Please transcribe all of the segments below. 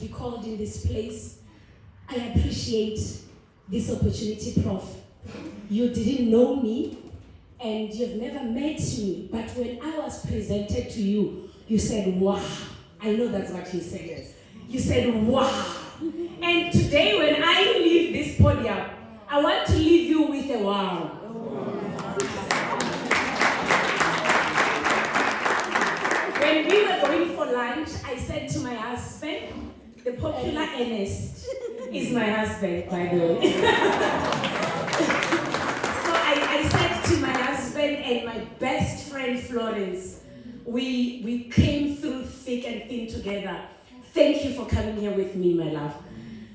be called in this place. I appreciate this opportunity, Prof. You didn't know me, and you've never met me, but when I was presented to you, you said, wow. I know that's what you said. Yes. You said, wow. And today, when I leave this podium, I want to leave you with a wow. When we were going for lunch, I said to my husband, the popular Ernest is my husband, by the way. So I said to my husband and my best friend Florence, we came through thick and thin together. Thank you for coming here with me, my love.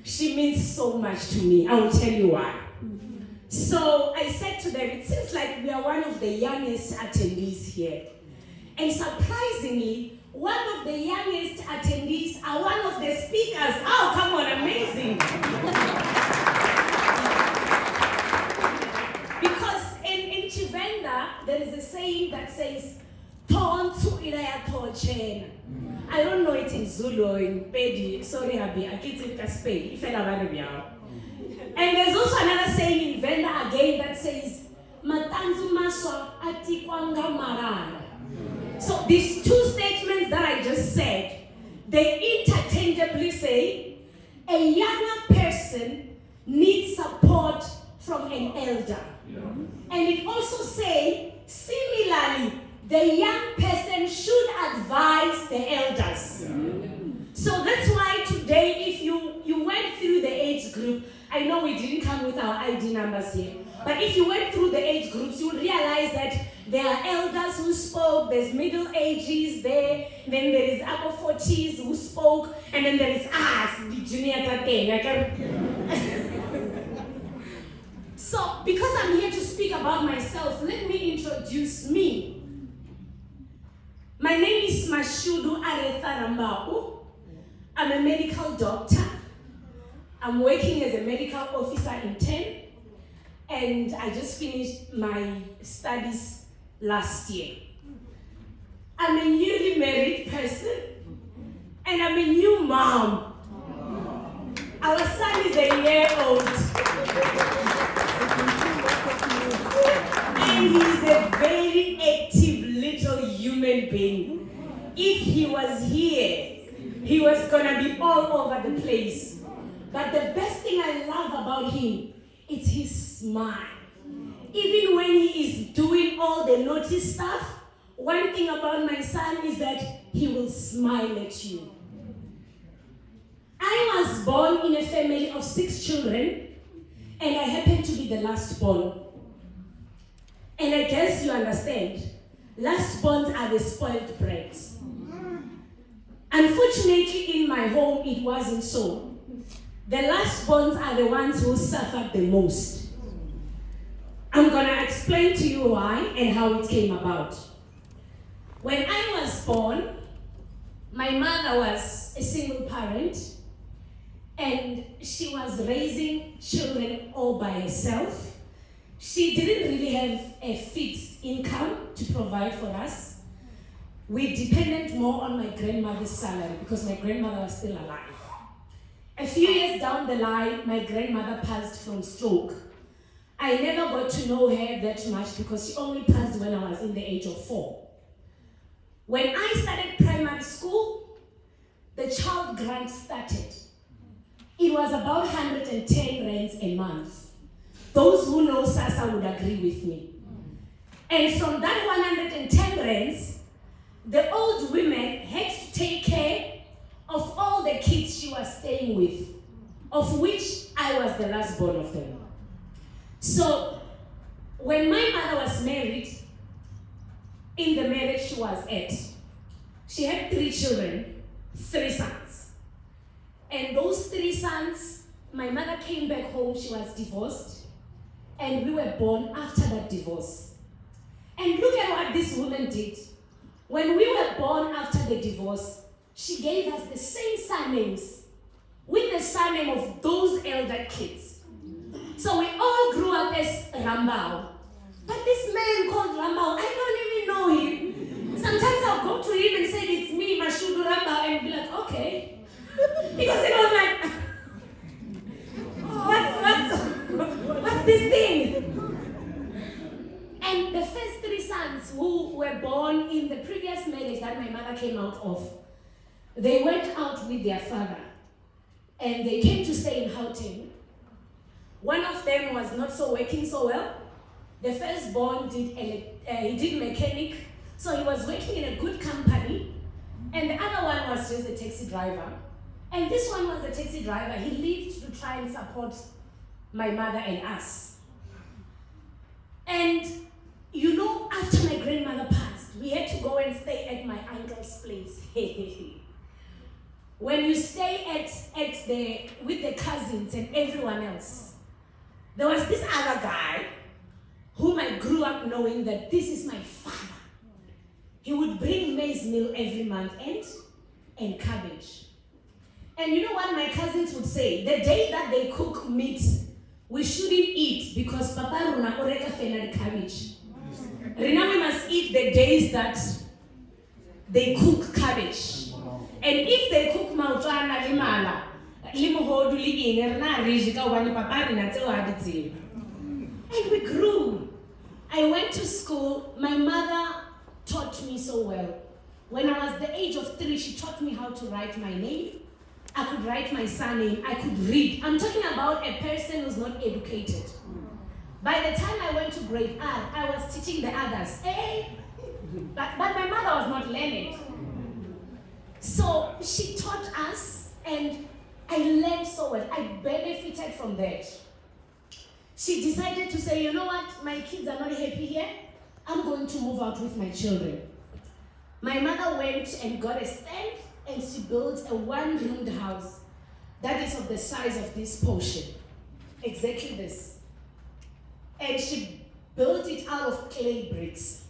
She means so much to me. I will tell you why. So I said to them, it seems like we are one of the youngest attendees here. And surprisingly, one of the youngest attendees are one of the speakers. Oh, come on, amazing. Because in Chivenda, there is a saying that says, Tontu ilaya tochena. I don't know it in Zulu or in Pedi. Sorry, Habi, I can't think of Spain. And there's also another saying in Venda again that says, Matanzu maswa atikwanga marara. So these two statements that I just said, they interchangeably say, a younger person needs support from an elder. Yeah. And it also says, similarly, the young person should advise the elders. Yeah. So that's why today, if you went through the age group, I know we didn't come with our ID numbers here, but if you went through the age groups, you will realize that there are elders who spoke, there's middle ages there, then there is upper 40s who spoke, and then there is us, the junior thing. So, because I'm here to speak about myself, let me introduce me. My name is Mashudu Rambau. I'm a medical doctor. I'm working as a medical officer in 10, and I just finished my studies last year. I'm a newly married person, and I'm a new mom. Our son is a year old, and he's a very active little human being. If he was here, he was gonna be all over the place. But the best thing I love about him is his smile. Even when he is doing all the naughty stuff, one thing about my son is that he will smile at you. I was born in a family of 6 children, and I happen to be the last born. And I guess you understand, last borns are the spoiled brats. Unfortunately, in my home, it wasn't so. The last borns are the ones who suffered the most. I'm gonna explain to you why and how it came about. When I was born, my mother was a single parent, and she was raising children all by herself. She didn't really have a fixed income to provide for us. We depended more on my grandmother's salary because my grandmother was still alive. A few years down the line, my grandmother passed from stroke. I never got to know her that much because she only passed when I was in the age of 4. When I started primary school, the child grant started. It was about 110 rands a month. Those who know SASA would agree with me. And from that 110 rands, the old women had to take care of all the kids she was staying with, of which I was the last born of them. So, when my mother was married, in the marriage she was at, she had 3 children, 3 sons. And those 3 sons, my mother came back home, she was divorced, and we were born after that divorce. And look at what this woman did. When we were born after the divorce, she gave us the same surnames with the surname of those elder kids. So we all grew up as Rambau. But this man called Rambau, I don't even know him. Sometimes I'll go to him and say, it's me, Mashudu Rambau, and be like, okay. Because it was like, what's this thing? And the first three sons who were born in the previous marriage that my mother came out of, they went out with their father and they came to stay in Gauteng. One of them was not working so well. The firstborn did mechanic, so he was working in a good company, and the other one was just a taxi driver. And this one was a taxi driver. He lived to try and support my mother and us. And you know, after my grandmother passed, we had to go and stay at my uncle's place. When you stay with the cousins and everyone else, there was this other guy whom I grew up knowing that this is my father. He would bring maize meal every month and cabbage. And you know what my cousins would say? The day that they cook meat, we shouldn't eat because Papa Runa oreka fena cabbage. Rina, we must eat the days that they cook cabbage. And if they cook mautana limala, limohodu li ingerna rijika wani papa rina te waditi. And we grew. I went to school. My mother taught me so well. When I was the age of 3, she taught me how to write my name. I could write my surname. I could read. I'm talking about a person who's not educated. By the time I went to grade R, I was teaching the others. Hey! But my mother was not learned. So she taught us, and I learned so well. I benefited from that. She decided to say, you know what, my kids are not happy here. I'm going to move out with my children. My mother went and got a stand and she built a one-roomed house that is of the size of this portion. Exactly this. And she built it out of clay bricks.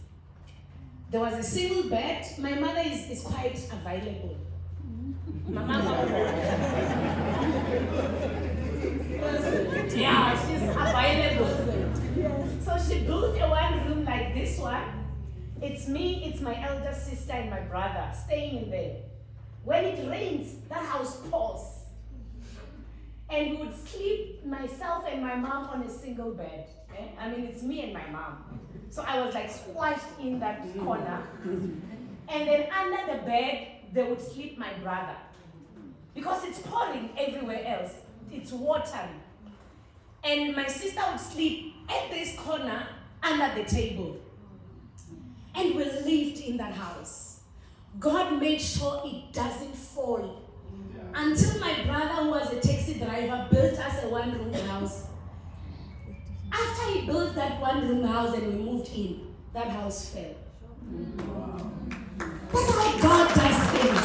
There was a single bed. My mother is quite available. Yeah, she's available. So she built a one room like this one. It's me, it's my elder sister and my brother staying in there. When it rains, that house pours. And we would sleep, myself and my mom, on a single bed. I mean, it's me and my mom. So I was like squashed in that corner. And then under the bed, they would sleep my brother. Because it's pouring everywhere else. It's watery. And my sister would sleep at this corner under the table. And we lived in that house. God made sure it doesn't fall. Until my brother, who was a taxi driver, built us a one-room house. After he built that one-room house and we moved in, that house fell. That's how God does things.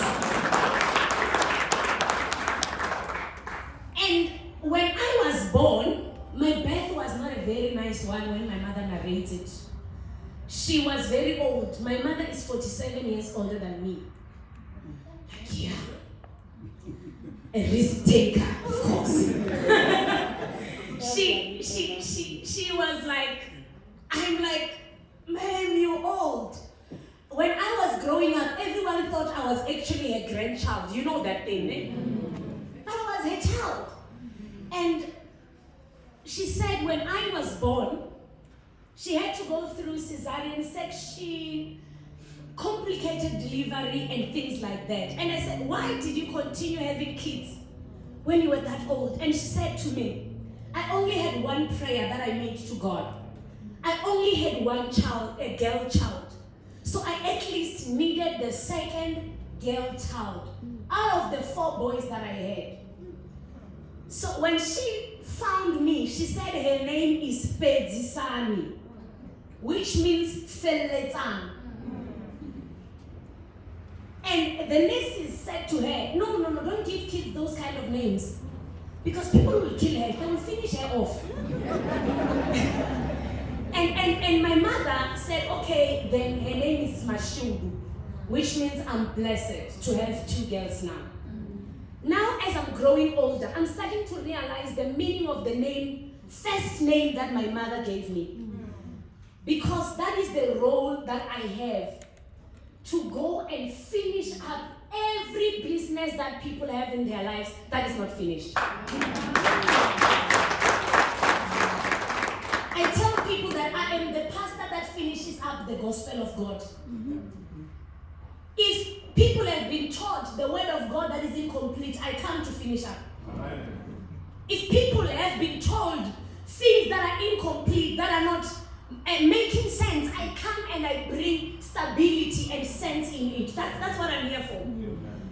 And when I was born, my birth was not a very nice one when my mother narrated. She was very old. My mother is 47 years older than me. Yeah. A risk taker, of course. She was like, I'm like, man, you're old. When I was growing up, everyone thought I was actually a grandchild. You know that thing, eh? But I was her child. And she said when I was born, she had to go through cesarean section, complicated delivery, and things like that. And I said, why did you continue having kids when you were that old? And she said to me, I only had one prayer that I made to God. I only had one child, a girl child. So I at least needed the second girl child out of the 4 boys that I had. So when she found me, she said her name is Pedzisani, which means Feletan. And the nurses said to her, no, don't give kids those kind of names. Because people will kill her, they will finish her off. and my mother said, okay, then her name is Mashudu, which means I'm blessed to have 2 girls now. Now, as I'm growing older, I'm starting to realize the meaning of the name, first name that my mother gave me. Because that is the role that I have to go and finish up every business that people have in their lives that is not finished. I tell people that I am the pastor that finishes up the gospel of God. If people have been taught the word of God that is incomplete, I come to finish up. If people have been told things that are incomplete, that are not making sense, I come and I bring stability and sense in it. That's what I'm here for.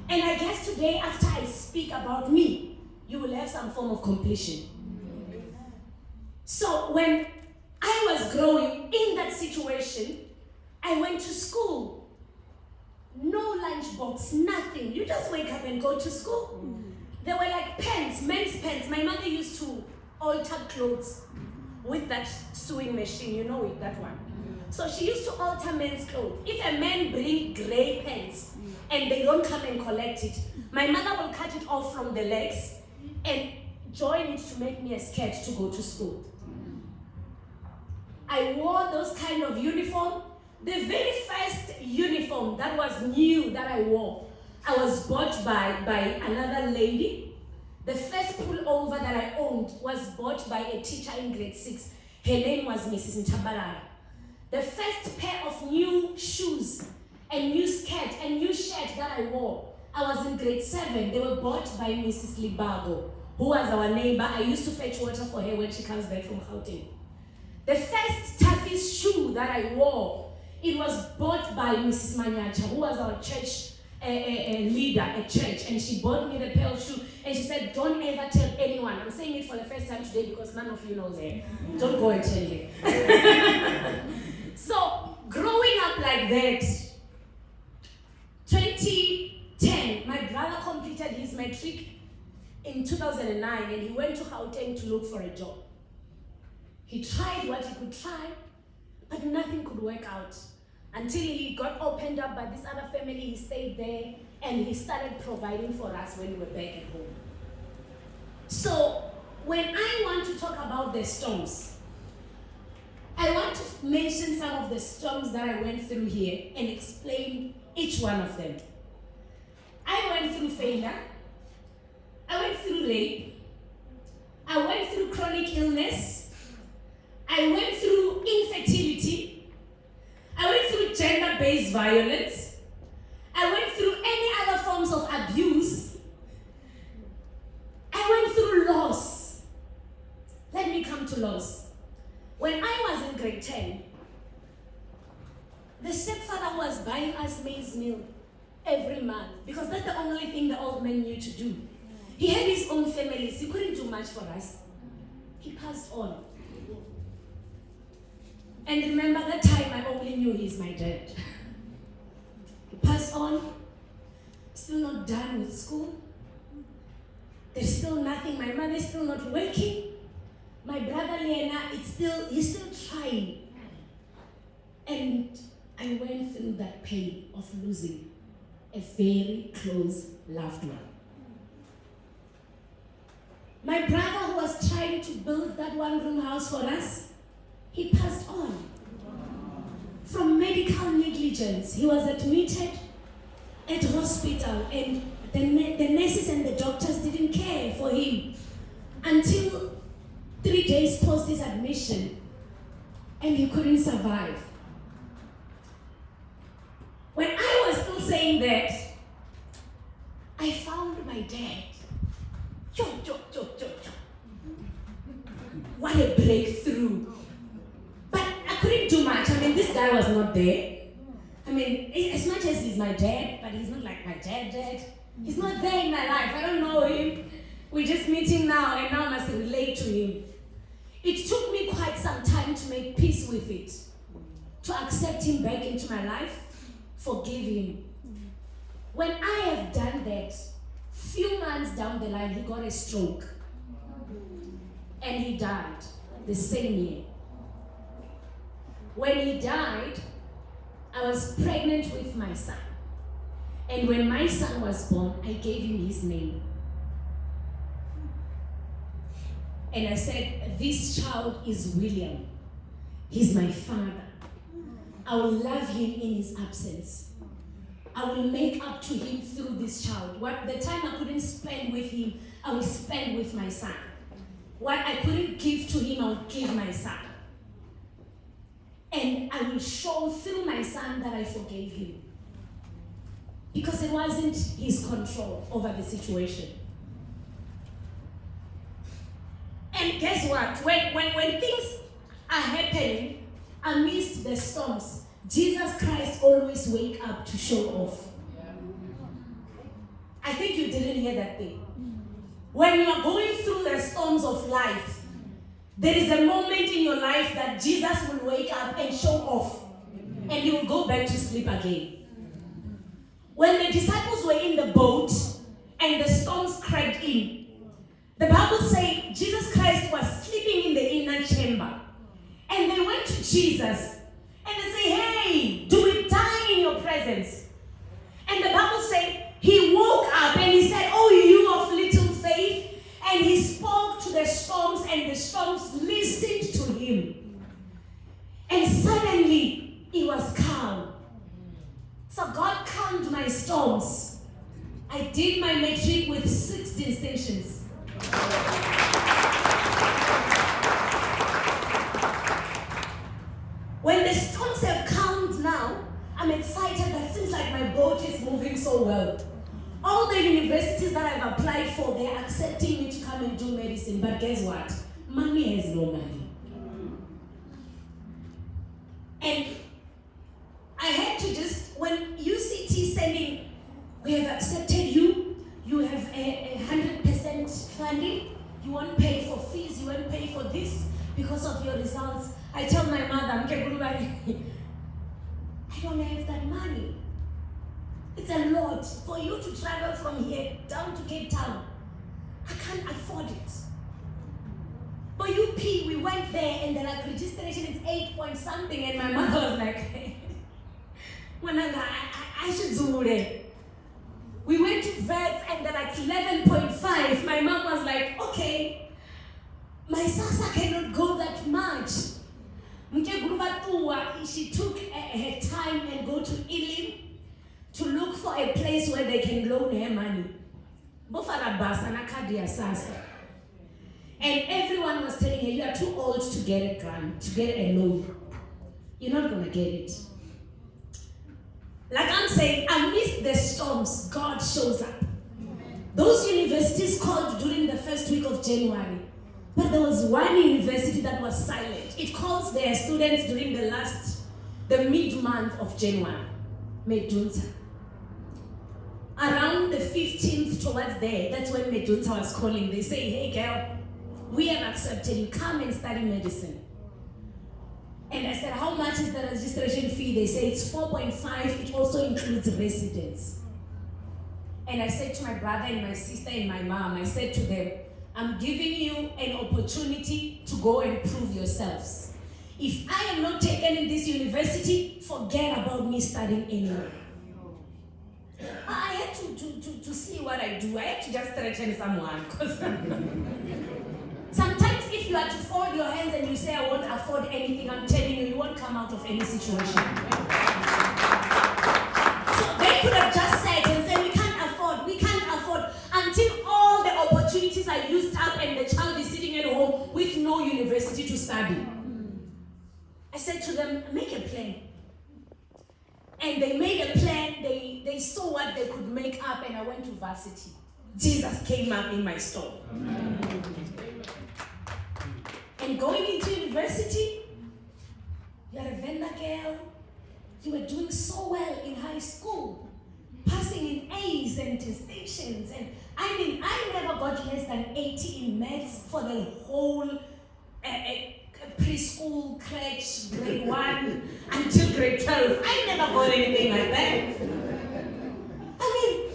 And I guess today, after I speak about me, you will have some form of completion. So when I was growing in that situation, I went to school. No lunchbox, nothing. You just wake up and go to school. There were like pens, men's pens. My mother used to alter clothes with that sewing machine, you know it, that one. So she used to alter men's clothes. If a man bring gray pens and they don't come and collect it, my mother will cut it off from the legs and join it to make me a skirt to go to school. I wore those kind of uniform. The very first uniform that was new that I wore, I was bought by another lady. The first pullover that I owned was bought by a teacher in grade 6. Her name was Mrs. Ntabalala. The first pair of new shoes and new skirt and new shirt that I wore, I was in grade 7. They were bought by Mrs. Libago, who was our neighbor. I used to fetch water for her when she comes back from Gauteng. The first Taffy's shoe that I wore, it was bought by Mrs. Manyacha, who was our church leader at church, and she bought me the pair of shoes, and she said, don't ever tell anyone. I'm saying it for the first time today because none of you knows her. Don't go and tell her. So, growing up like that, 2010, my brother completed his matric in 2009, and he went to Gauteng to look for a job. He tried what he could try, but nothing could work out. Until he got opened up by this other family, he stayed there, and he started providing for us when we were back at home. So, when I want to talk about the storms, I want to mention some of the storms that I went through here and explain each one of them. I went through failure. I went through rape. I went through chronic illness. I went through infertility. I went through gender-based violence. I went through any other forms of abuse. I went through loss. Let me come to loss. When I was in grade 10, the stepfather was buying us maize meal every month because that's the only thing the old man knew to do. He had his own families. He couldn't do much for us. He passed on. And remember that time I only knew he's my dad. He passed on. Still not done with school. There's still nothing. My mother is still not working. My brother Lena, he's still trying. And I went through that pain of losing a very close loved one. My brother who was trying to build that one-room house for us, he passed on from medical negligence. He was admitted at hospital, and the nurses and the doctors didn't care for him until 3 days post his admission, and he couldn't survive. When I was still saying that, I found my dad. What a breakthrough. But I couldn't do much. I mean, this guy was not there. I mean, as much as he's my dad, but he's not like my dad. He's not there in my life. I don't know him. We're just meeting now, and now I must relate to him. It took me quite some time to make peace with it, to accept him back into my life, forgive him. When I have done that, few months down the line, he got a stroke, and he died the same year. When he died, I was pregnant with my son. And when my son was born, I gave him his name. And I said, this child is William. He's my father. I will love him in his absence. I will make up to him through this child. What the time I couldn't spend with him, I will spend with my son. What I couldn't give to him, I will give my son. And I will show through my son that I forgave him. Because it wasn't his control over the situation. And guess what? When things are happening amidst the storms, Jesus Christ always wake up to show off. I think you didn't hear that thing. When you are going through the storms of life, there is a moment in your life that Jesus will wake up and show off. And you will go back to sleep again. When the disciples were in the boat and the storms crept in, the Bible says Jesus Christ was sleeping in the inner chamber. And they went to Jesus and they say, hey, do we die in your presence? And the Bible says he woke up and he said, oh, you of little faith. And he spoke to the storms and the storms listened to him. And suddenly it was calm. So God calmed my storms. I did my matric with 6 distinctions. When the storms have calmed now, I'm excited that it seems like my boat is moving so well. All the universities that I've applied for, they're accepting me to come and do medicine. But guess what? Money has no money. And I had to just, when UCT sending, we have accepted you, you have a 100% funding, you won't pay for fees, you won't pay for this because of your results. I tell my mother, I don't have that money. It's a lot for you to travel from here down to Cape Town. I can't afford it. But UP, we went there and the registration is 8 point something, and my mother was like, I should do it. We went to vets and they're like 11.5. My mom was like, okay, my Sasa cannot go that much. She took her time and go to Elim to look for a place where they can loan her money. And everyone was telling her, you are too old to get a grant, to get a loan. You're not going to get it. Like I'm saying, amidst the storms, God shows up. Those universities called during the first week of January. But there was one university that was silent. It calls their students during the mid-month of January. Medunta. Around the 15th towards there, that's when Medunta was calling. They say, hey girl, we have accepted you. Come and study medicine. And I said, how much is the registration fee? They say it's 4.5. It also includes residence. And I said to my brother and my sister and my mom, I said to them, I'm giving you an opportunity to go and prove yourselves. If I am not taken in this university, forget about me studying anywhere. I had to see what I do. I had to just threaten someone. Sometimes if you are to fold your hands and you say, I won't afford anything, I'm telling you, you won't come out of any situation. So they could have just said and said, we can't afford, until all the opportunities are used up and the child is sitting at home with no university to study. I said to them, make a plan. And they made a plan, they saw what they could make up, and I went to varsity. Jesus came up in my store. Amen. And going into university, you are a vendor girl. You were doing so well in high school, passing in A's and distinctions. And I mean, I never got less than 80 in maths for the whole preschool, crèche, grade 1 until grade 12. I never got anything like that. I mean,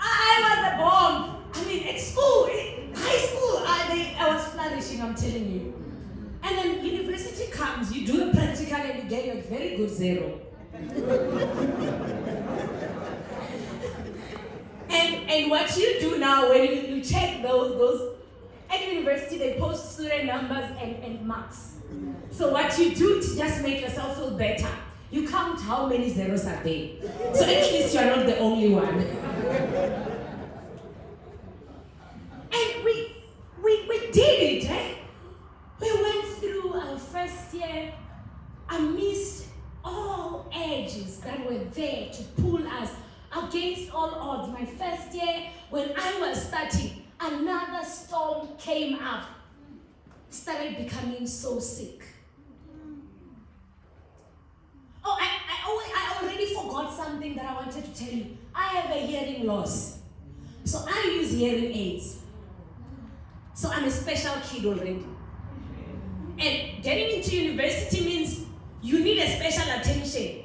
I was a bomb. I mean, at school, high school, I was flourishing, I'm telling you. And then university comes, you do the practical and you get a very good 0. And what you do now when you check those at university, they post student numbers and marks. So what you do to just make yourself feel better, you count how many zeros are there. So at least you are not the only one. And we did it, eh? We went through our first year amidst all edges that were there to pull us against all odds. My first year, when I was starting, another storm came up. Started becoming so sick. Oh, I already forgot something that I wanted to tell you. I have a hearing loss. So I use hearing aids. So I'm a special kid already. And getting into university means you need a special attention.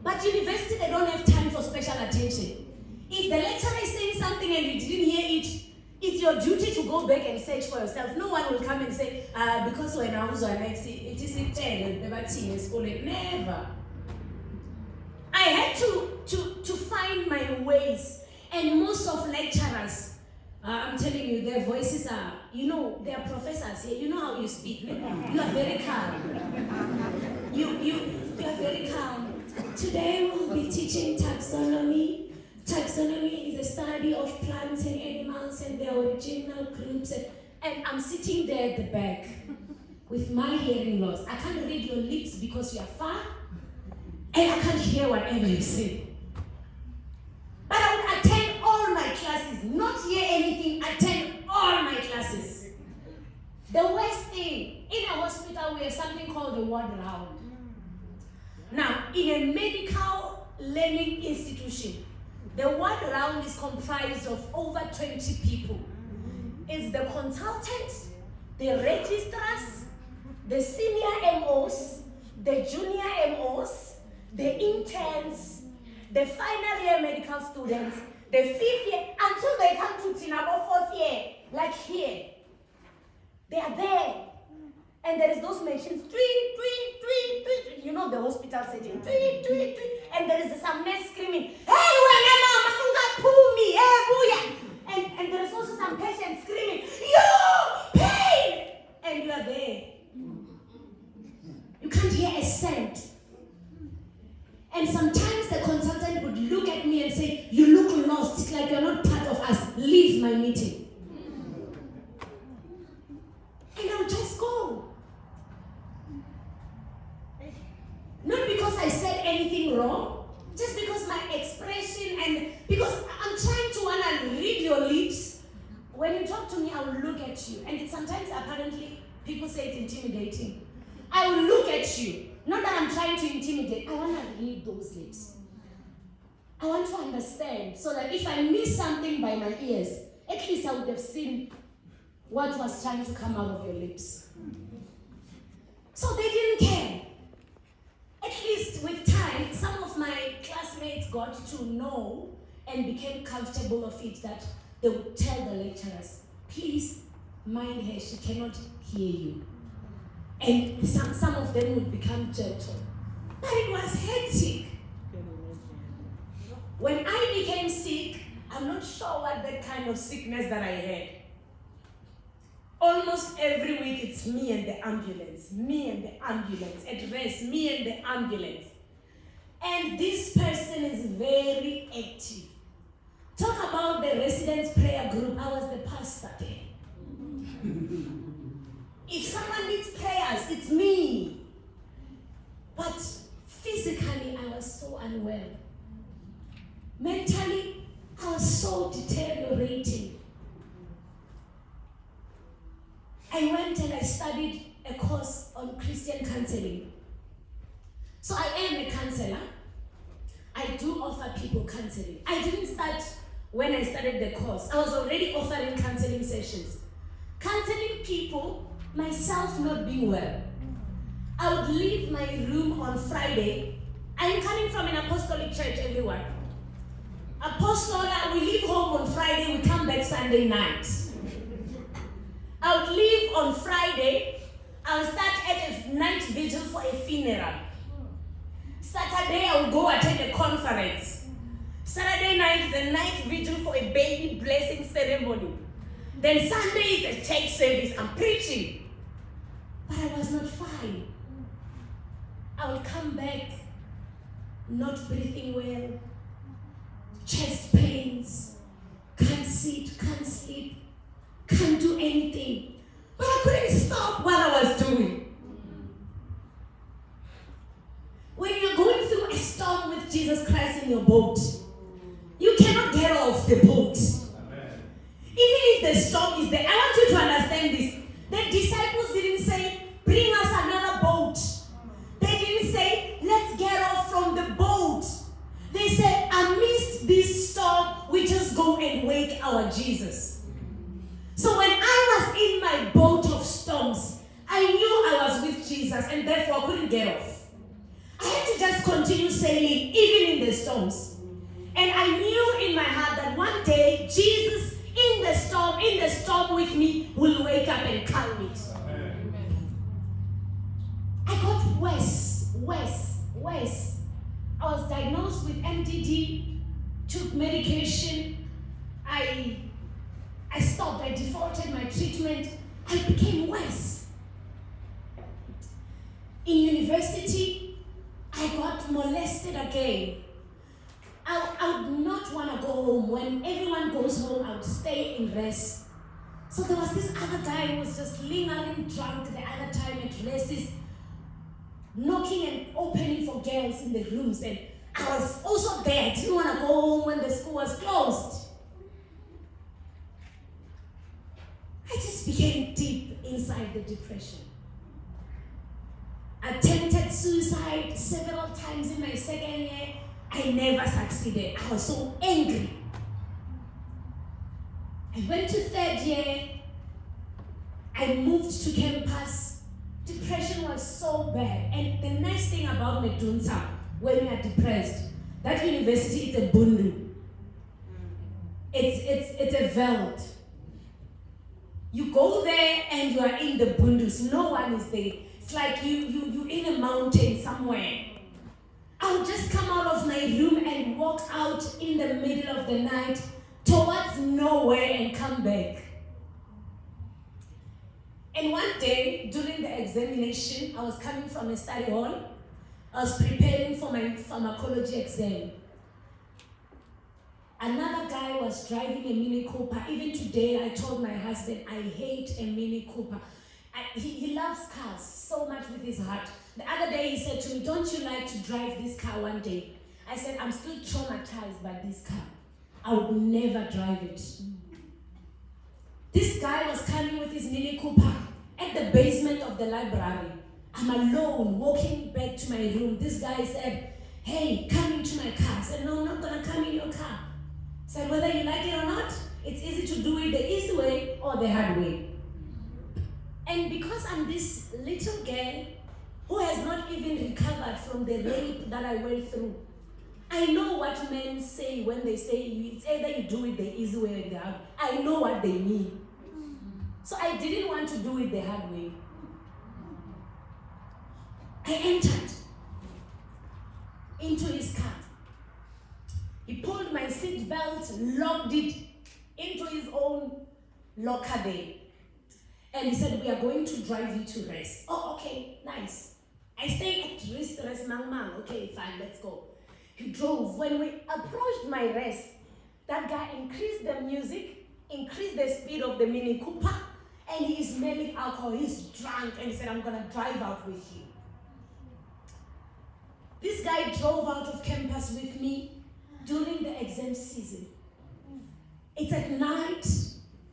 But university, they don't have time for special attention. If the lecturer is saying something and you didn't hear it, it's your duty to go back and search for yourself. No one will come and say, because when I was on it is in 10 and never seen in school. Never. I had to find my ways. And most of lecturers, I'm telling you, their voices are, they are professors here. You know how you speak. You are very calm. You are very calm. Today we'll be teaching taxonomy. Taxonomy is a study of plants and animals and their original groups. And I'm sitting there at the back with my hearing loss. I can't read your lips because you are far. And I can't hear whatever you say. But I would attend all my classes. Not hear anything, attend all my classes. The worst thing, in a hospital we have something called the ward round. Now, in a medical learning institution, the ward round is comprised of over 20 people. It's the consultants, the registrars, the senior MOs, the junior MOs, the interns, the final year medical students, the 5th year, until they come to Tinabo 4th year, like here. They are there. And there is those machines, you know the hospital setting, and there is some nurse screaming, hey, pull me, and there is also some patient screaming, yo, pain, and you are there. You can't hear a scent. And sometimes the consultant would look at me and say, you look lost, it's like you're not part of us, leave my meeting. And I would just go. Not because I said anything wrong, just because my expression and because I'm trying to want to read your lips. When you talk to me, I will look at you. And sometimes apparently people say it's intimidating. I will look at you. Not that I'm trying to intimidate. I want to read those lips. I want to understand so that if I miss something by my ears, at least I would have seen what was trying to come out of your lips. So they didn't care. At least with time, some of my classmates got to know and became comfortable of it, that they would tell the lecturers, please mind her, she cannot hear you. And some of them would become gentle. But it was hectic. When I became sick, I'm not sure what that kind of sickness that I had. Almost every week it's me and the ambulance, at rest, me and the ambulance. And this person is very active. Talk about the residents' prayer group. I was the pastor there. If someone needs prayers, it's me. But physically, I was so unwell. Mentally, I was so deteriorating. I went and I studied a course on Christian counseling. So I am a counselor. I do offer people counseling. I didn't start when I started the course. I was already offering counseling sessions. Counseling people, myself not being well. I would leave my room on Friday. I am coming from an apostolic church, everyone. Apostola, we leave home on Friday, we come back Sunday night. I would leave on Friday, I would start at a night vigil for a funeral. Saturday, I would go attend a conference. Saturday night is a night vigil for a baby blessing ceremony. Then Sunday is a church service, I'm preaching. But I was not fine. I would come back not breathing well, chest pains, can't sit, can't sleep, can't do anything. But I couldn't stop what I was doing. When you're going through a storm with Jesus Christ in your boat, you cannot get off the boat. Amen. Even if the storm is there, I want you to understand this. The disciples didn't say, bring us another boat. They didn't say, let's get off from the boat. They said, amidst this storm, we just go and wake our Jesus. So when I was in my boat of storms, I knew I was with Jesus and therefore I couldn't get off. I had to just continue sailing even in the storms. And I knew in my heart that one day Jesus in the storm with me will wake up and calm it. Amen. I got worse. I was diagnosed with MDD, took medication. I stopped, I defaulted my treatment. I became worse. In university, I got molested again. I would not want to go home. When everyone goes home, I would stay in rest. So there was this other guy who was just lingering drunk the other time at races, knocking and opening for girls in the rooms. And I was also there. I didn't want to go home when the school was closed. I just became deep inside the depression. Attempted suicide several times in my second year. I never succeeded. I was so angry. I went to third year. I moved to campus. Depression was so bad. And the nice thing about Medunsa, when you are depressed, that university is a bundu. It's a veld. You go there and you are in the bundus. No one is there. It's like you're in a mountain somewhere. I would just come out of my room and walk out in the middle of the night towards nowhere and come back. And one day, during the examination, I was coming from a study hall. I was preparing for my pharmacology exam. Another guy was driving a Mini Cooper. Even today, I told my husband, I hate a Mini Cooper. He loves cars so much with his heart. The other day he said to me, don't you like to drive this car one day? I said, I'm still traumatized by this car. I would never drive it. This guy was coming with his Mini Cooper at the basement of the library. I'm alone, walking back to my room. This guy said, hey, come into my car. I said, no, I'm not going to come in your car. I said, whether you like it or not, it's easy to do it the easy way or the hard way. And because I'm this little girl who has not even recovered from the rape that I went through, I know what men say when they say it's either you do it the easy way or the hard way. I know what they mean. So I didn't want to do it the hard way. I entered into his car. He pulled my seat belt, locked it into his own locker there. And he said, we are going to drive you to rest. Oh, okay, nice. I stay at rest, mang. Okay, fine, let's go. He drove. When we approached my rest, that guy increased the music, increased the speed of the Mini Cooper, and he is smelling alcohol. He's drunk, and he said, I'm going to drive out with you. This guy drove out of campus with me during the exam season. It's at night.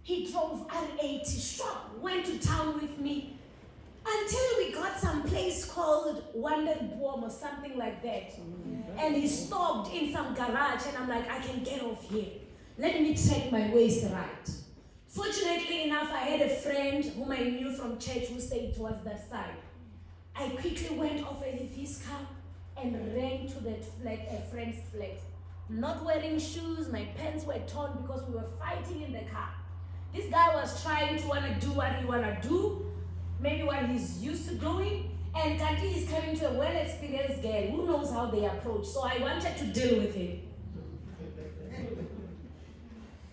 He drove R80, struck, went to town with me until we got some place called Wanderboom or something like that. And he stopped in some garage and I'm like, I can get off here. Let me check my waist right. Fortunately enough, I had a friend whom I knew from church who stayed towards that side. I quickly went off with his car and ran to that flat, a friend's flat. Not wearing shoes, my pants were torn because we were fighting in the car. This guy was trying to do what he wanna do, maybe what he's used to doing, and Kanti is coming to a well-experienced girl who knows how they approach. So I wanted to deal with him.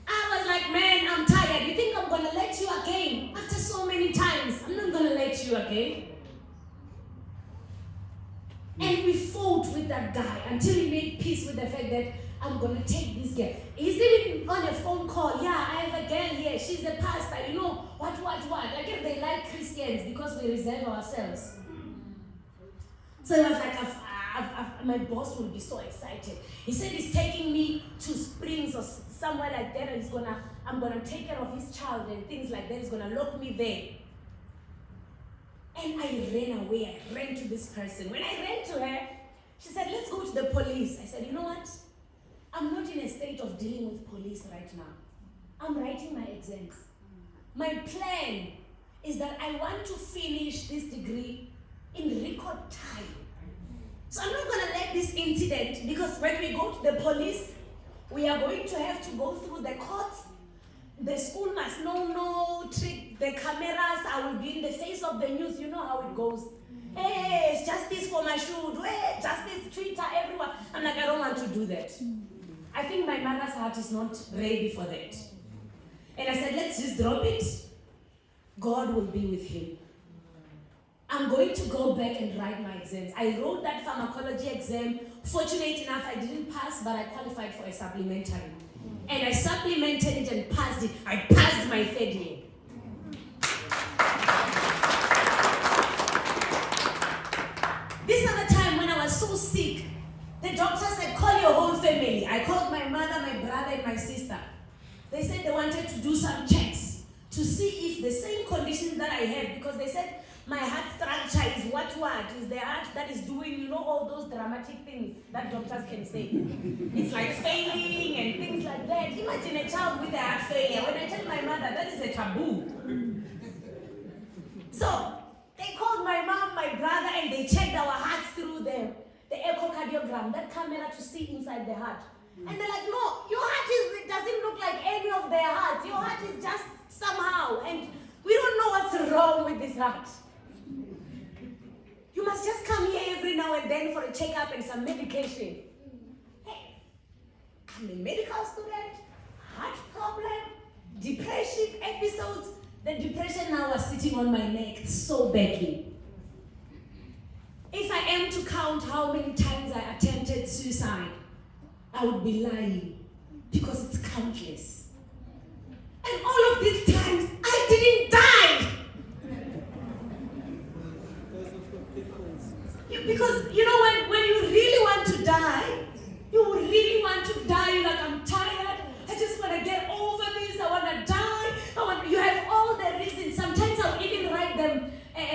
I was like, man, I'm tired. You think I'm gonna let you again? After so many times, I'm not gonna let you again. And we fought with that guy until he made peace with the fact that I'm going to take this girl. He's even on a phone call. Yeah, I have a girl here. She's a pastor. You know, what. Like if they like Christians because we reserve ourselves. So it was like, my boss will be so excited. He said he's taking me to Springs or somewhere like that, and I'm gonna take care of his child and things like that. He's gonna lock me there. And I ran away. I ran to this person. When I ran to her, she said, let's go to the police. I said, you know what? I'm not in a state of dealing with police right now. I'm writing my exams. My plan is that I want to finish this degree in record time. So I'm not going to let this incident, because when we go to the police, we are going to have to go through the courts. The school must know no trick, the cameras, I will be in the face of the news. You know how it goes. Hey, it's justice for Mashudu. Hey, justice, Twitter, everyone. I'm like, I don't want to do that. I think my mother's heart is not ready for that. And I said, let's just drop it. God will be with him. I'm going to go back and write my exams. I wrote that pharmacology exam. Fortunate enough, I didn't pass, but I qualified for a supplementary. And I supplemented it and passed it. I passed my third year. This other time when I was so sick, the doctor said, call your whole family. I called my mother, my brother, and my sister. They said they wanted to do some checks to see if the same conditions that I have, because they said my heart structure is what is the heart that is doing, you know, all those dramatic things that doctors can say. It's like failing and things like that. Imagine a child with a heart failure. When I tell my mother, that is a taboo. So they called my mom, my brother, and they checked our hearts through the echocardiogram, that camera to see inside the heart. And they're like, no, your heart doesn't look like any of their hearts. Your heart is just somehow. And we don't know what's wrong with this heart. You must just come here every now and then for a checkup and some medication. Hey, I'm a medical student, heart problem, depression episodes. The depression now was sitting on my neck so badly. If I am to count how many times I attempted suicide, I would be lying, because it's countless. And all of these times, I didn't die. Because, you know, when you really want to die, you really want to die. You're like, I'm tired. I just want to get over this. I want to die. You have all the reasons. Sometimes I'll even write them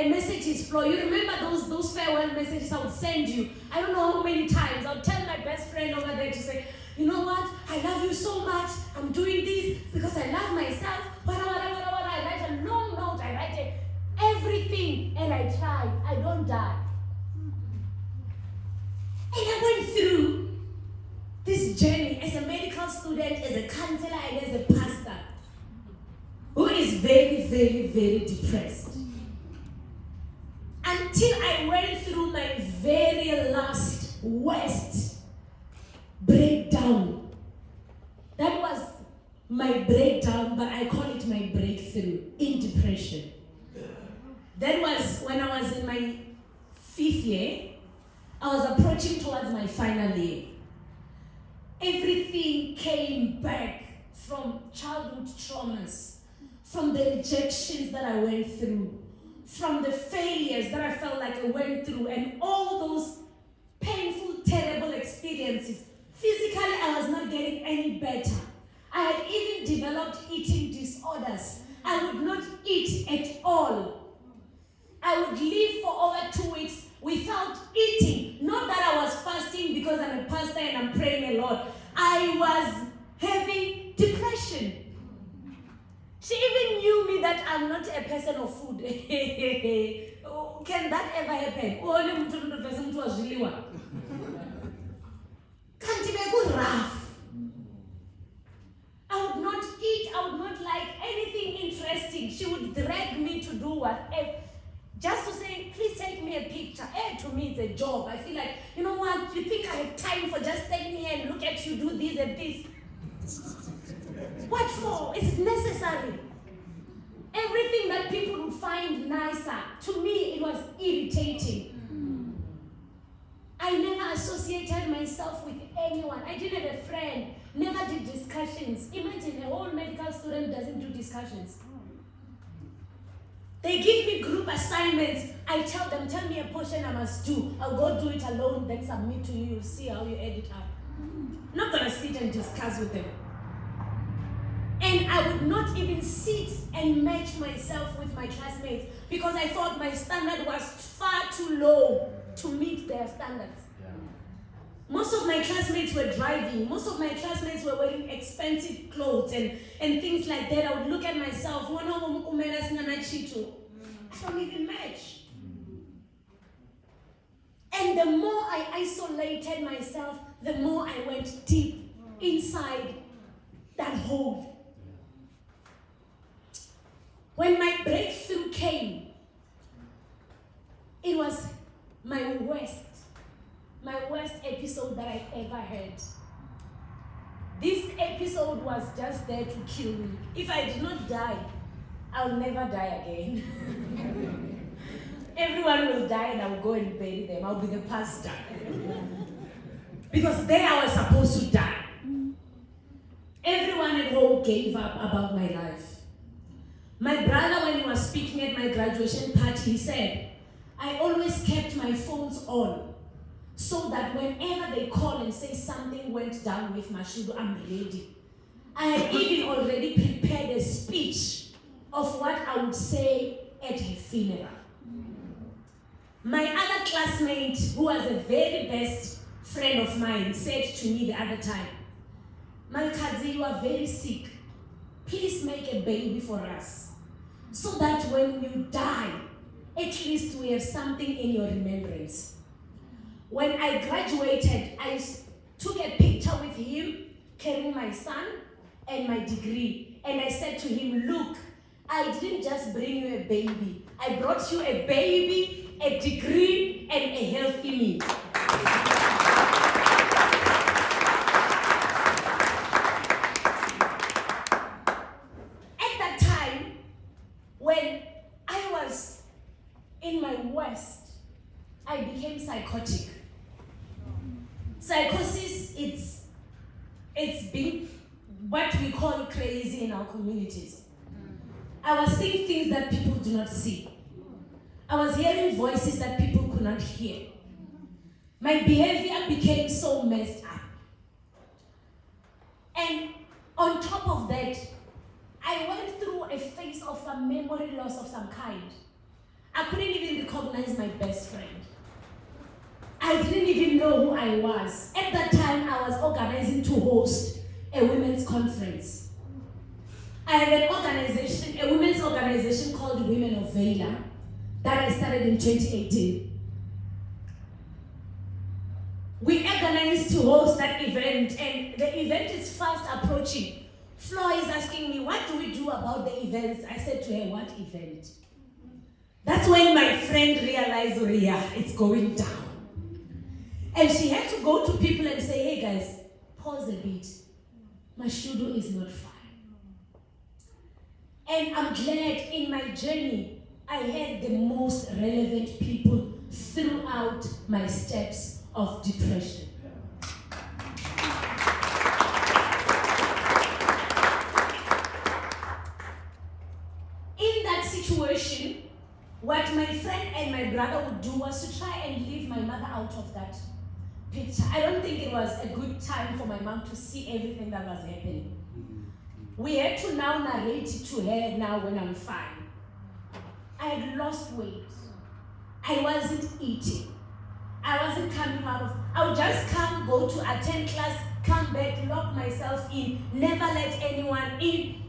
messages, Flo. You remember those farewell messages I would send you? I don't know how many times. I'll tell my best friend over there to say, you know what? I love you so much. I'm doing this because I love myself. I write a long note. I write everything, and I try. I don't die. And I went through this journey as a medical student, as a counselor, and as a pastor who is very, very, very depressed. Until I went through my very last, worst breakdown. That was my breakdown, but I call it my breakthrough in depression. That was when I was in my 5th year. I was approaching towards my final year. Everything came back from childhood traumas, from the rejections that I went through, from the failures that I felt like I went through, and all those painful, terrible experiences. Physically, I was not getting any better. I had even developed eating disorders. I would not eat at all. I would live for over 2 weeks without eating. Not that I was fasting because I'm a pastor and I'm praying a lot. I was having depression. She even knew me that I'm not a person of food. Can that ever happen? Rough. I would not eat. I would not like anything interesting. She would drag me to do whatever. Just to say, please take me a picture. To me, it's a job. I feel like, you know what? You think I have time for just taking here and look at you do this and this? What for? Is it necessary? Everything that people would find nicer, to me, it was irritating. I I never associated myself with anyone. I didn't have a friend, never did discussions. Imagine a whole medical student doesn't do discussions. They give me group assignments. I tell them, tell me a portion I must do. I'll go do it alone, then submit to you. You'll see how you edit up. I'm not going to sit and discuss with them. And I would not even sit and match myself with my classmates because I thought my standard was far too low to meet their standards. Yeah. Most of my classmates were driving. Most of my classmates were wearing expensive clothes and things like that. I would look at myself, I don't even match. And the more I isolated myself, the more I went deep inside that hole. When my breakthrough came, it was my worst episode that I ever had. This episode was just there to kill me. If I did not die, I'll never die again. Everyone will die and I'll go and bury them. I'll be the pastor. Because there I was supposed to die. Everyone at home gave up about my life. My brother, when he was speaking at my graduation party, he said, I always kept my phones on so that whenever they call and say something went down with Mashudu, I'm ready. I had even already prepared a speech of what I would say at her funeral. My other classmate, who was a very best friend of mine, said to me the other time, Malikazi, you are very sick. Please make a baby for us, so that when you die, at least we have something in your remembrance. When I graduated, I took a picture with him carrying my son and my degree. And I said to him, look, I didn't just bring you a baby. I brought you a baby, a degree, and a healthy me. At that time, when I was in my worst, I became psychotic. Psychosis, it's been what we call crazy in our communities. I was seeing things that people do not see. I was hearing voices that people could not hear. My behavior became so messed up. And on top of that, I went through a phase of some memory loss of some kind. I couldn't even recognize my best friend. I didn't even know who I was. At that time, I was organizing to host a women's conference. I have an organization, a women's organization called Women of Vela, that I started in 2018. We organized to host that event, and the event is fast approaching. Flo is asking me, what do we do about the events? I said to her, what event? That's when my friend realized, oh yeah, it's going down. And she had to go to people and say, hey guys, pause a bit. Mashudu is not fine. And I'm glad in my journey, I had the most relevant people throughout my steps of depression. In that situation, what my friend and my brother would do was to try and leave my mother out of that picture. I don't think it was a good time for my mom to see everything that was happening. We had to now narrate it to her now when I'm fine. I had lost weight. I wasn't eating. I wasn't coming out of, I would just come, go to attend class, come back, lock myself in, never let anyone in.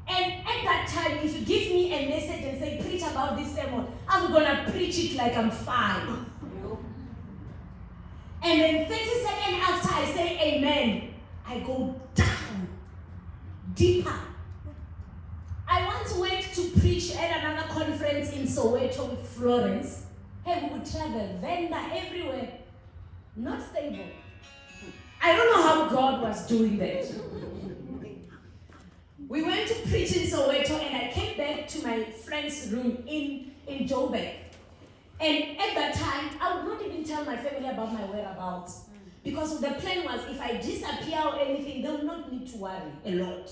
And at that time, if you give me a message and say, preach about this sermon, I'm gonna preach it like I'm fine. And then 30 seconds after I say amen, I go down, deeper. I once went to preach at another conference in Soweto with Florence. Hey, we would travel, vendor everywhere. Not stable. I don't know how God was doing that. We went to preach in Soweto and I came back to my friend's room in Joburg. And at that time, I would not even tell my family about my whereabouts. Because the plan was, if I disappear or anything, they will not need to worry a lot.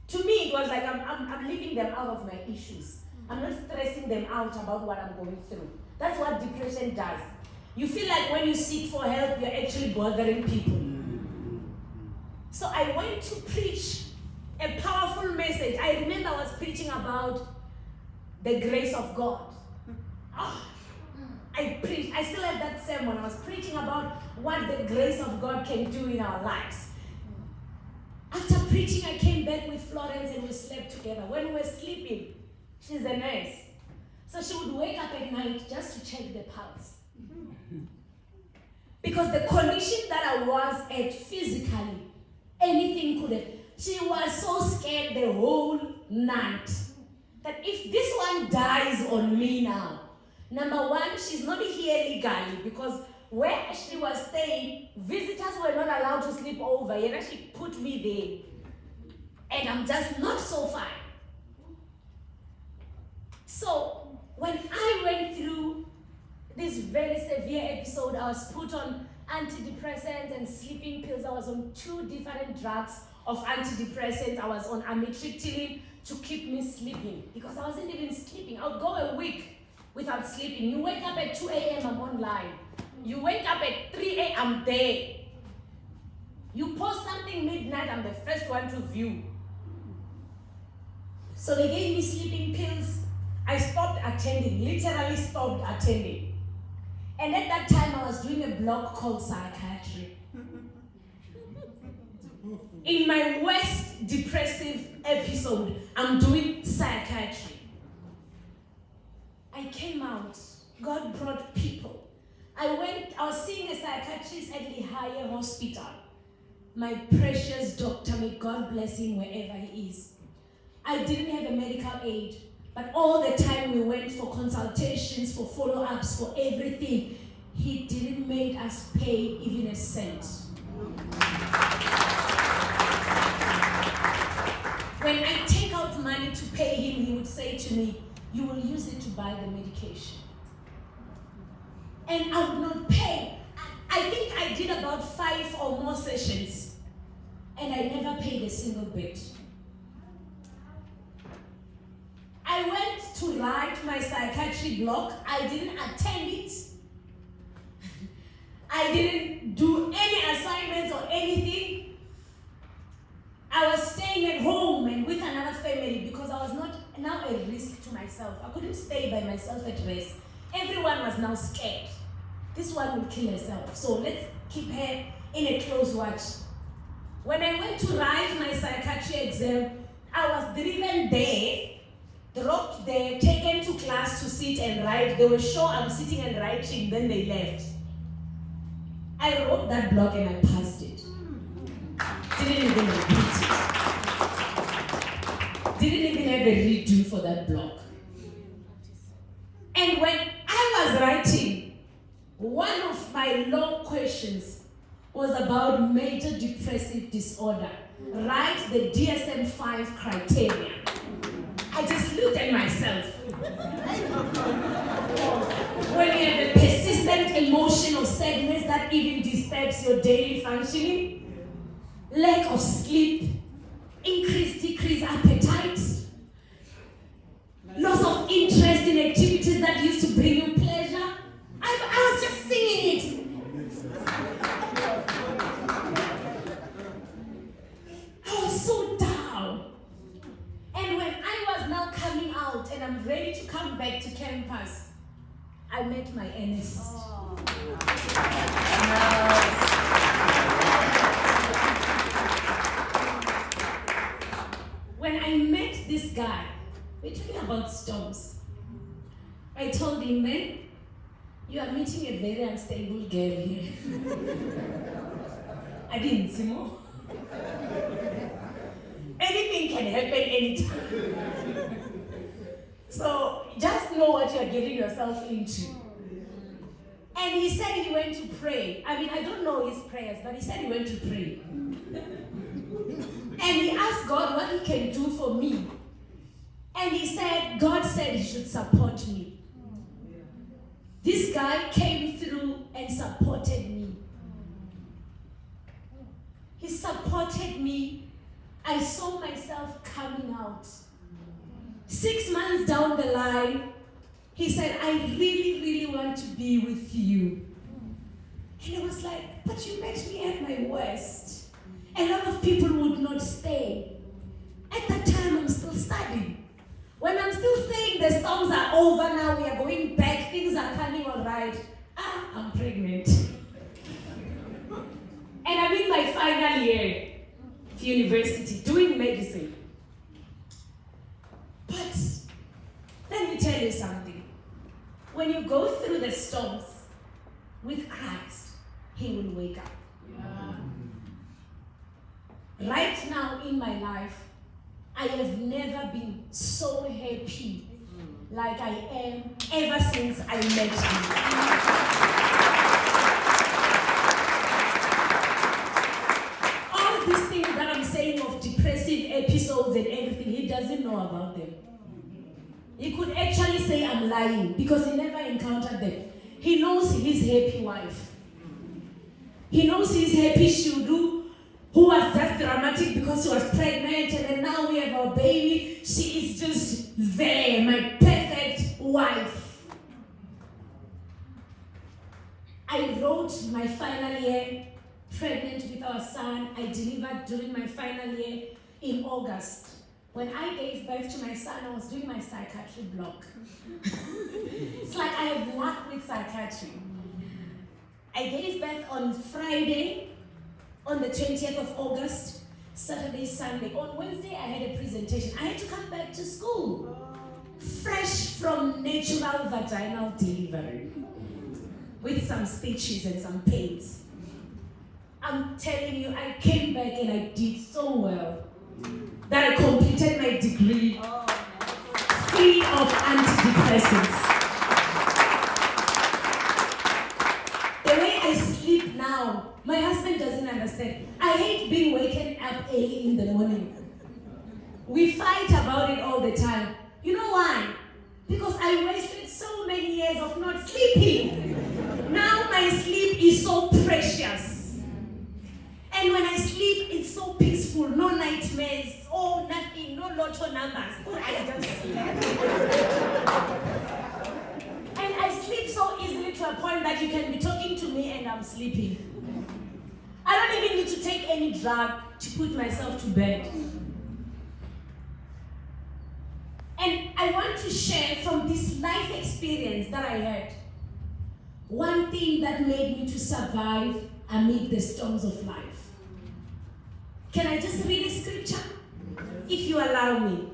To me, it was like I'm leaving them out of my issues. I'm not stressing them out about what I'm going through. That's what depression does. You feel like when you seek for help, you're actually bothering people. So I went to preach a powerful message. I remember I was preaching about the grace of God. I still have that sermon. I was preaching about what the grace of God can do in our lives. After preaching, I came back with Florence and we slept together. When we were sleeping, she's a nurse. So she would wake up at night just to check the pulse. Because the condition that I was at physically, anything could have. She was so scared the whole night that if this one dies on me now, number one, she's not here legally because where she was staying, visitors were not allowed to sleep over. And she put me there. And I'm just not so fine. So when I went through this very severe episode, I was put on antidepressants and sleeping pills. I was on 2 different drugs of antidepressants. I was on amitriptyline to keep me sleeping because I wasn't even sleeping. I would go a week without sleeping. You wake up at 2 a.m., I'm online. You wake up at 3 a.m., I'm there. You post something midnight, I'm the first one to view. So they gave me sleeping pills. I stopped attending, literally stopped attending. And at that time, I was doing a blog called Psychiatry. In my worst depressive episode, I'm doing psychiatry. I came out. God brought people. I was seeing a psychiatrist at Lehigh Hospital. My precious doctor, may God bless him wherever he is. I didn't have a medical aid, but all the time we went for consultations, for follow-ups, for everything. He didn't make us pay even a cent. When I take out money to pay him, he would say to me, "You will use it to buy the medication." And I would not pay. I think I did about 5 or more sessions, and I never paid a single bit. I went to write my psychiatry blog. I didn't attend it. I didn't do any assignments or anything. I was staying at home and with another family because I was not now a risk to myself. I couldn't stay by myself at rest. Everyone was now scared. This one will kill herself, so let's keep her in a close watch. When I went to write my psychiatry exam, I was driven there, dropped there, taken to class to sit and write. They were sure I'm sitting and writing, then they left. I wrote that blog and I passed it. Didn't even repeat it. Didn't even have a redo for that blog. And when I was writing, one of my long questions was about major depressive disorder. Write the DSM-5 criteria. I just looked at myself. When you have a persistent emotion of sadness that even disturbs your daily functioning, lack of sleep, decreased appetite, loss of interest in activities that used to bring you pleasure. I was just singing it. I was so down. And when I was now coming out and I'm ready to come back to campus, I met my NS. When I met this guy, we're talking about storms. I told him, "Man, you are meeting a very unstable girl here." I didn't see more. Anything can happen anytime. So just know what you are getting yourself into. And he said he went to pray. I mean, I don't know his prayers, but he said he went to pray. And he asked God what he can do for me. And he said, God said he should support me. This guy came through and supported me. He supported me. I saw myself coming out. 6 months down the line, he said, I really, really want to be with you. And I was like, but you met me at my worst. A lot of people would not stay. At that time, I'm still studying. When I'm still saying the storms are over now, we are going back, things are coming all right. I'm pregnant. And I'm in my final year of university, doing medicine. But let me tell you something. When you go through the storms with Christ, He will wake up. Yeah. Right now in my life, I have never been so happy like I am ever since I met Him. All these things that I'm saying of depressive episodes and everything, He doesn't know about them. He could actually say I'm lying because He never encountered them. He knows His happy wife. He knows His happy Mashudu, who was just dramatic because she was pregnant, and then now we have our baby. She is just there, my perfect wife. I wrote my final year pregnant with our son. I delivered during my final year in August. When I gave birth to my son, I was doing my psychiatry block. It's like I have luck with psychiatry. I gave birth on Friday, on the 20th of August, Saturday, Sunday. On Wednesday, I had a presentation. I had to come back to school, fresh from natural vaginal delivery, with some stitches and some pains. I'm telling you, I came back and I did so well that I completed my degree free of antidepressants. The way I sleep now, my husband doesn't understand. I hate being waken up early in the morning. We fight about it all the time. You know why? Because I wasted so many years of not sleeping. Now my sleep is so precious. And when I sleep, it's so peaceful. No nightmares, oh nothing, no lotto numbers. I just sleep. And I sleep so easily to a point that you can be talking to me and I'm sleeping. I don't even need to take any drug to put myself to bed. And I want to share from this life experience that I had, one thing that made me to survive amid the storms of life. Can I just read a scripture? If you allow me.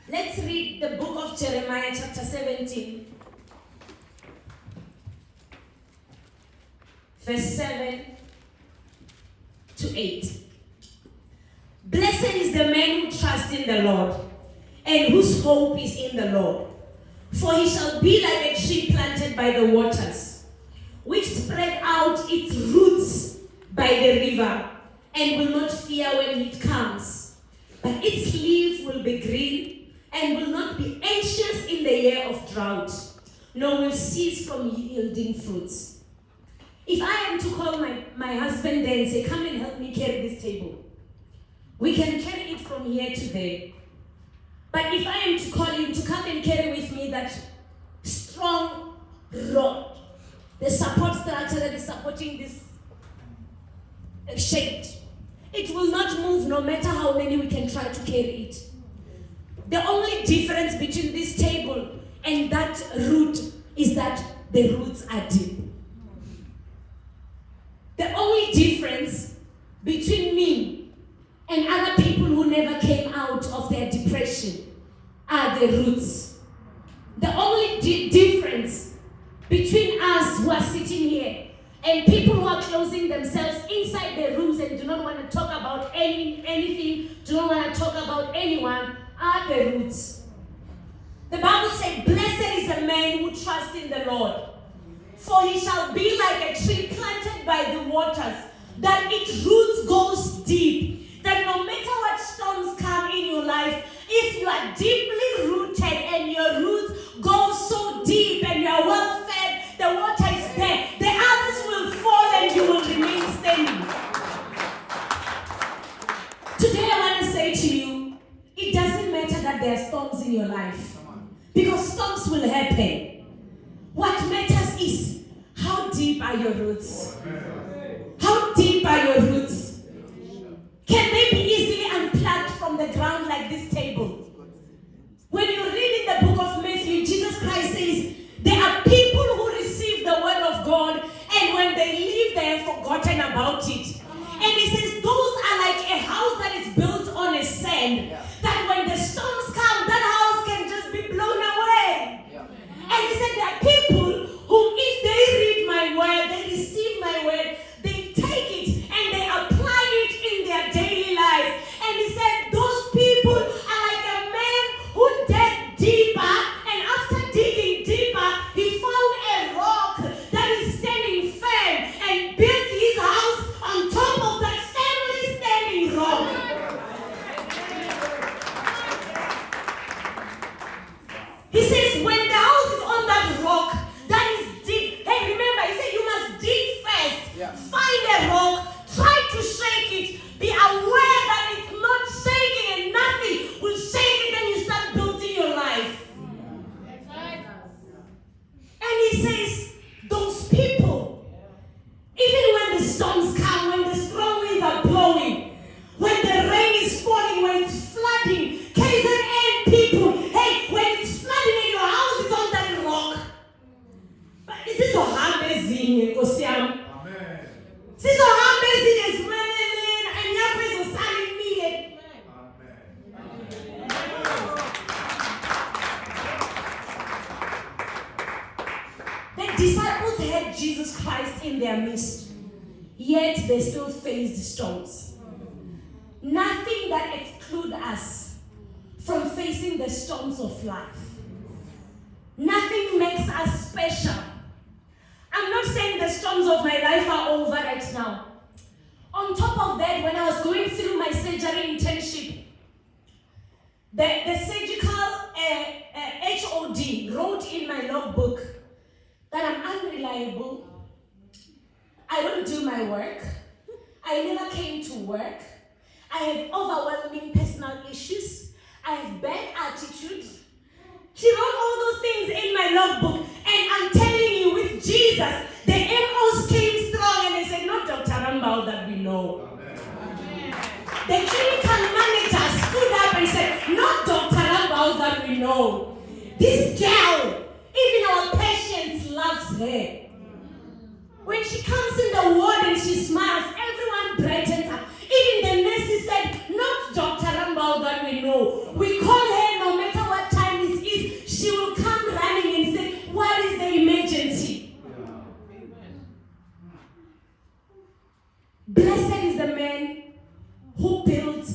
Let's read the book of Jeremiah chapter 17. Verse 7 to 8. Blessed is the man who trusts in the Lord and whose hope is in the Lord. For he shall be like a tree planted by the waters, which spread out its roots by the river and will not fear when heat comes. But its leaves will be green and will not be anxious in the year of drought, nor will cease from yielding fruits. If I am to call my husband there and say, come and help me carry this table, we can carry it from here to there. But if I am to call him to come and carry with me that strong rod, the support structure that is supporting this shade, it will not move no matter how many we can try to carry it. The only difference between this table and that root is that the roots are deep. The only difference between me and other people who never came out of their depression are the roots. The only difference between us who are sitting here and people who are closing themselves inside their rooms and do not want to talk about anything, do not want to talk about anyone, are the roots. The Bible says, blessed is the man who trusts in the Lord, for he shall be like a tree planted by the waters, that its roots goes deep, that no matter what storms come in your life, if you are deeply rooted and your roots go so that there are storms in your life. Because storms will happen. What matters is, how deep are your roots? How deep are your roots? Can they be easily unplugged from the ground like this table? When you read in the book of Matthew, Jesus Christ says, there are people who receive the word of God, and when they leave, they have forgotten about it. And he says, those are like a house that is built on a sand, that when the storms come, that house can just be blown away. And he said, there are people who, if they read my word, they receive my word, they take it and they apply it in their daily life. And he said, those people are like a man who dug deeper, and after digging deeper, he found a rock that is standing firm and built his house on top of that firmly standing rock. He says, when the house is on that rock, that is deep. Hey, remember, he said you must dig first. Find a rock, try to shake it. Be aware that it's not shaking and nothing will shake it, then you start building your life. And he says, those people, even when the storms come, when the strong winds are blowing, when the rain is falling, when it's flooding, KZN people, hey, when it's flooding and your house is on that rock. But is this so amazing, Kosiam? Amen. Is this so amazing as well? And Yahweh is signing me. The disciples had Jesus Christ in their midst, yet they still faced storms. Nothing that excludes us from facing the storms of life. Nothing makes us special. I'm not saying the storms of my life are over right now. On top of that, when I was going through my surgery internship, the surgical HOD wrote in my logbook that I'm unreliable, I don't do my work, I never came to work, I have overwhelming personal issues, I have bad attitude. She wrote all those things in my logbook, and I'm telling you, with Jesus, the MOs came strong, and they said, not Dr. Rambau that we know. Amen. The clinical manager stood up and said, not Dr. Rambau that we know. This girl, even our patients loves her. When she comes in the ward and she smiles, everyone brightens up. Even the nurses said, not Dr. Rambau that we know. We call her no matter what time it is, she will come running and say, what is the emergency? Blessed is the man who built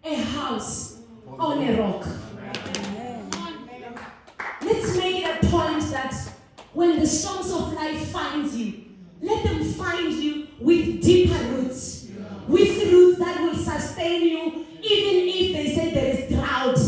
a house on a rock. Let's make it a point that when the storms of life find you, let them find you with deeper roots, with roots that will sustain you even if they say there is drought.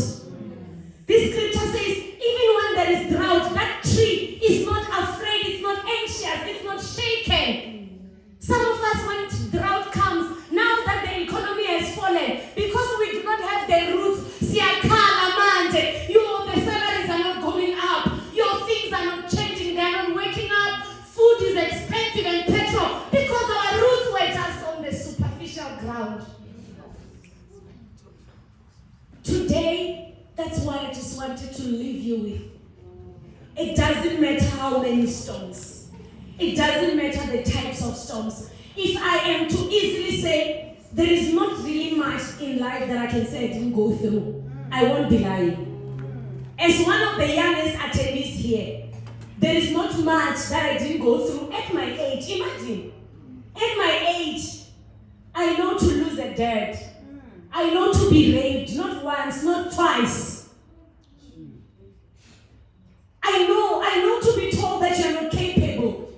This scripture says, even when there is drought, that tree is not afraid, it's not anxious, it's not shaken. Some of us, when drought comes, now that the economy has fallen, because we do not have the roots, the salaries are not going up, your things are not changing, they are not waking up, food is expensive and petrol, because our roots were just on the superficial ground. Today, that's what I just wanted to leave you with. It doesn't matter how many storms. It doesn't matter the types of storms. If I am to easily say, there is not really much in life that I can say I didn't go through, I won't be lying. As one of the youngest attendees here, there is not much that I didn't go through at my age. Imagine, at my age, I know to lose a dad. I know to be raped, not once, not twice. I know to be told that you're not capable.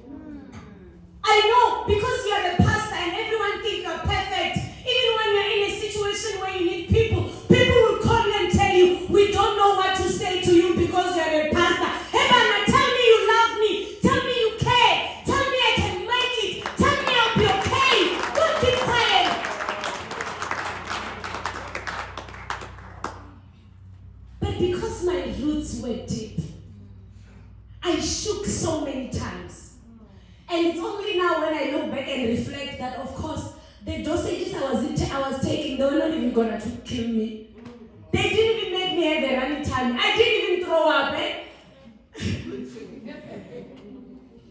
I know, because you're a pastor and everyone thinks you're perfect. Even when you're in a situation where you need people will call you and tell you, we don't know what to say to you because you're a pastor. Hey, Mama, tell me you love me. Tell me you care. Tell me I can make it. Tell me I'll be okay. Don't keep quiet. But because my roots were deep, I shook so many times. And it's only now when I look back and reflect that, of course, the dosages I was taking, they were not even gonna kill me. They didn't even make me have a running time. I didn't even throw up.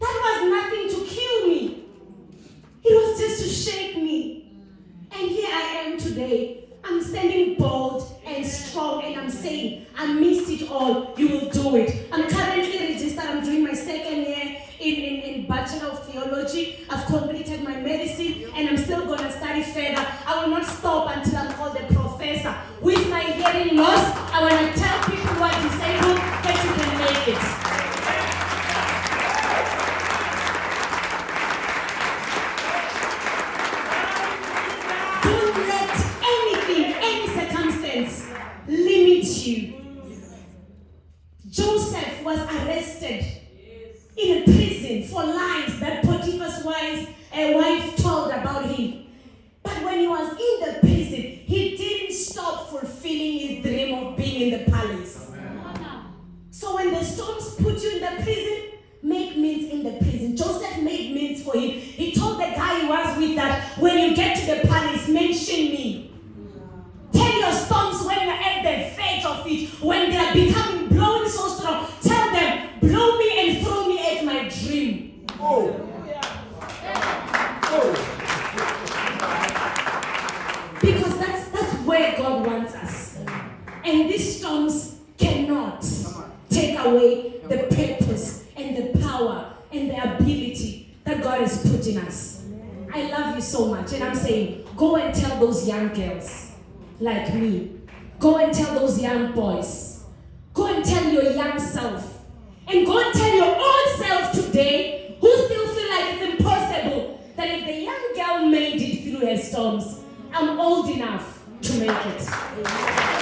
That was nothing to kill me. It was just to shake me. And here I am today. I'm standing bold and strong, and I'm saying, amidst it all, you will do it. I'm currently registered. I'm doing my second year in Bachelor of Theology. I've completed my medicine, and I'm still going to study further. I will not stop until I'm called a professor. With my hearing loss, I want to tell people who are disabled that you can make it. Limit you. Joseph was arrested in a prison for lies that Potiphar's wife told about him. But when he was in the prison, he didn't stop fulfilling his dream of being in the palace. So when the storms put you in the prison, make means in the prison. Joseph made means for him. He told the guy he was with that when you get to the palace, mention me. Tell your storms when you're at the verge of it, when they are becoming blowing so strong. Tell them, blow me and throw me at my dream. Because that's where God wants us. And these storms cannot take away the purpose and the power and the ability that God has put in us. I love you so much. And I'm saying, go and tell those young girls like me. Go and tell those young boys. Go and tell your young self. And go and tell your old self today who still feel like it's impossible that if the young girl made it through her storms, I'm old enough to make it.